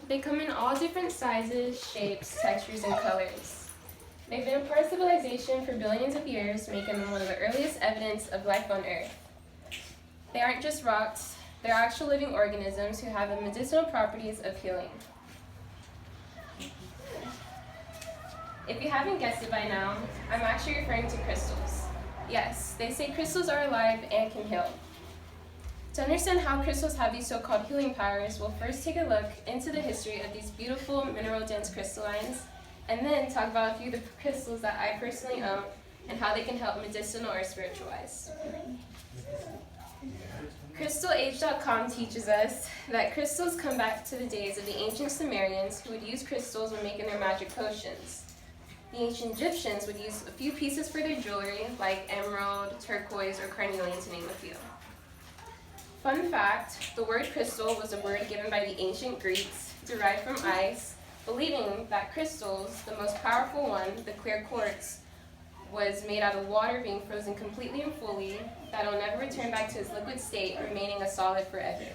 They come in all different sizes, shapes, textures, and colors. They've been a part of civilization for billions of years, making them one of the earliest evidence of life on Earth. They aren't just rocks, they're actual living organisms who have the medicinal properties of healing. If you haven't guessed it by now, I'm actually referring to crystals. Yes, they say crystals are alive and can heal. To understand how crystals have these so-called healing powers, we'll first take a look into the history of these beautiful mineral-dense crystallines, and then talk about a few of the crystals that I personally own and how they can help medicinal or spiritual-wise. CrystalAge.com teaches us that crystals come back to the days of the ancient Sumerians, who would use crystals when making their magic potions. The ancient Egyptians would use a few pieces for their jewelry, like emerald, turquoise, or carnelian, to name a few. Fun fact, the word crystal was a word given by the ancient Greeks, derived from ice, believing that crystals, the most powerful one, the clear quartz, was made out of water being frozen completely and fully, that will never return back to its liquid state, remaining a solid forever.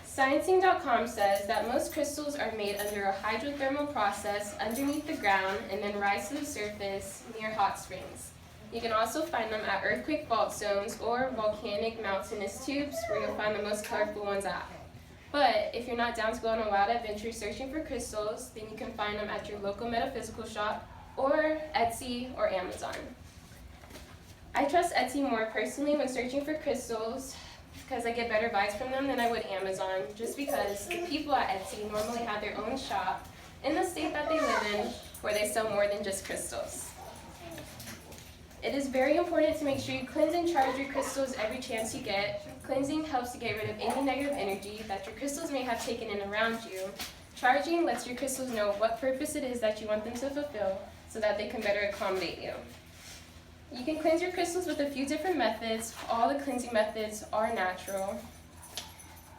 Sciencing.com says that most crystals are made under a hydrothermal process underneath the ground and then rise to the surface near hot springs. You can also find them at earthquake fault zones or volcanic mountainous tubes, where you'll find the most colorful ones at. But if you're not down to go on a wild adventure searching for crystals, then you can find them at your local metaphysical shop or Etsy or Amazon. I trust Etsy more personally when searching for crystals because I get better vibes from them than I would Amazon, just because the people at Etsy normally have their own shop in the state that they live in where they sell more than just crystals. It is very important to make sure you cleanse and charge your crystals every chance you get. Cleansing helps to get rid of any negative energy that your crystals may have taken in around you. Charging lets your crystals know what purpose it is that you want them to fulfill so that they can better accommodate you. You can cleanse your crystals with a few different methods. All the cleansing methods are natural.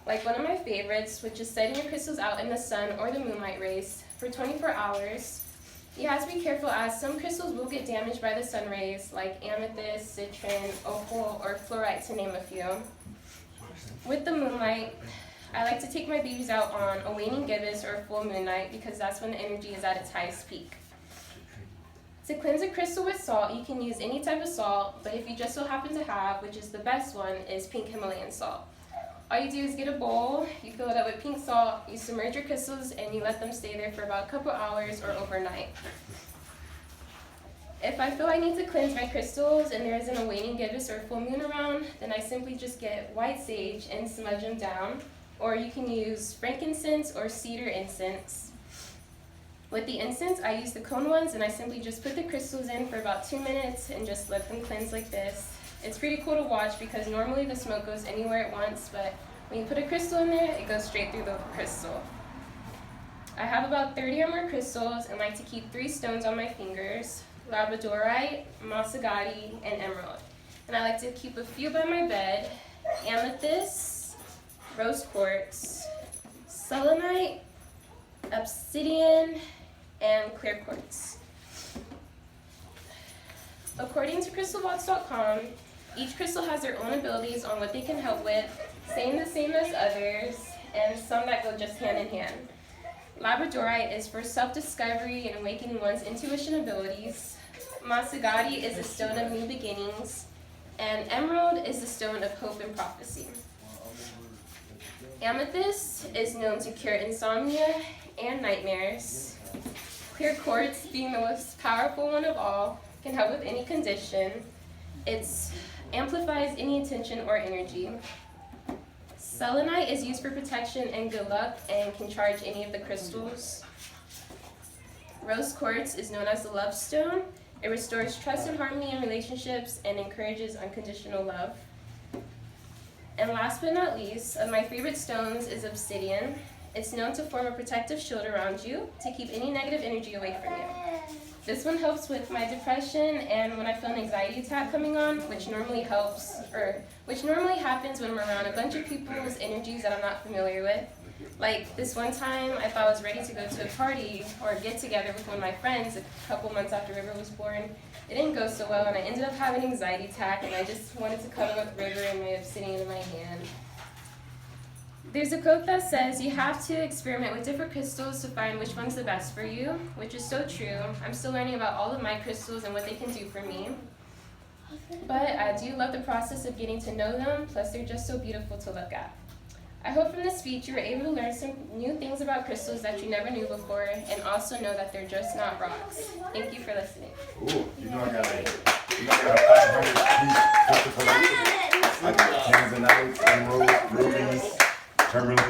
Like one of my favorites, which is setting your crystals out in the sun or the moonlight rays for 24 hours. You have to be careful as some crystals will get damaged by the sun rays, like amethyst, citron, opal, or fluorite, to name a few. With the moonlight, I like to take my babies out on a waning gibbous or a full moon night because that's when the energy is at its highest peak. To cleanse a crystal with salt, you can use any type of salt, but if you just so happen to have, which is the best one, is pink Himalayan salt. All you do is get a bowl, you fill it up with pink salt, you submerge your crystals, and you let them stay there for about a couple hours or overnight. If I feel I need to cleanse my crystals and there isn't a waning gibbous or full moon around, then I simply just get white sage and smudge them down, or you can use frankincense or cedar incense. With the incense, I use the cone ones, and I simply just put the crystals in for about 2 minutes and just let them cleanse like this. It's pretty cool to watch because normally the smoke goes anywhere at once, but when you put a crystal in there, it goes straight through the crystal. I have about 30 or more crystals and like to keep 3 stones on my fingers: labradorite, masagati, and emerald. And I like to keep a few by my bed: amethyst, rose quartz, selenite, obsidian, and clear quartz. According to crystalbox.com, each crystal has their own abilities on what they can help with, saying the same as others, and some that go just hand in hand. Labradorite is for self-discovery and awakening one's intuition abilities. Masagati is a stone of new beginnings, and emerald is the stone of hope and prophecy. Amethyst is known to cure insomnia and nightmares. Clear quartz, being the most powerful one of all, can help with any condition. It amplifies any intention or energy. Selenite is used for protection and good luck and can charge any of the crystals. Rose quartz is known as the love stone. It restores trust and harmony in relationships and encourages unconditional love. And last but not least, of my favorite stones is obsidian. It's known to form a protective shield around you to keep any negative energy away from you. This one helps with my depression and when I feel an anxiety attack coming on, which normally happens when we're around a bunch of people whose energies that I'm not familiar with. Like this one time, I thought I was ready to go to a party or get together with one of my friends a couple months after River was born. It didn't go so well, and I ended up having an anxiety attack, and I just wanted to cuddle with River and my obsidian in my hand. There's a quote that says, you have to experiment with different crystals to find which one's the best for you, which is so true. I'm still learning about all of my crystals and what they can do for me. But I do love the process of getting to know them, plus they're just so beautiful to look at. I hope from this speech you were able to learn some new things about crystals that you never knew before, and also know that they're just not rocks. Thank you for listening. Ooh, you know I got a 500-piece crystal collection. I got tanzanite, emerald, rubies, tourmaline.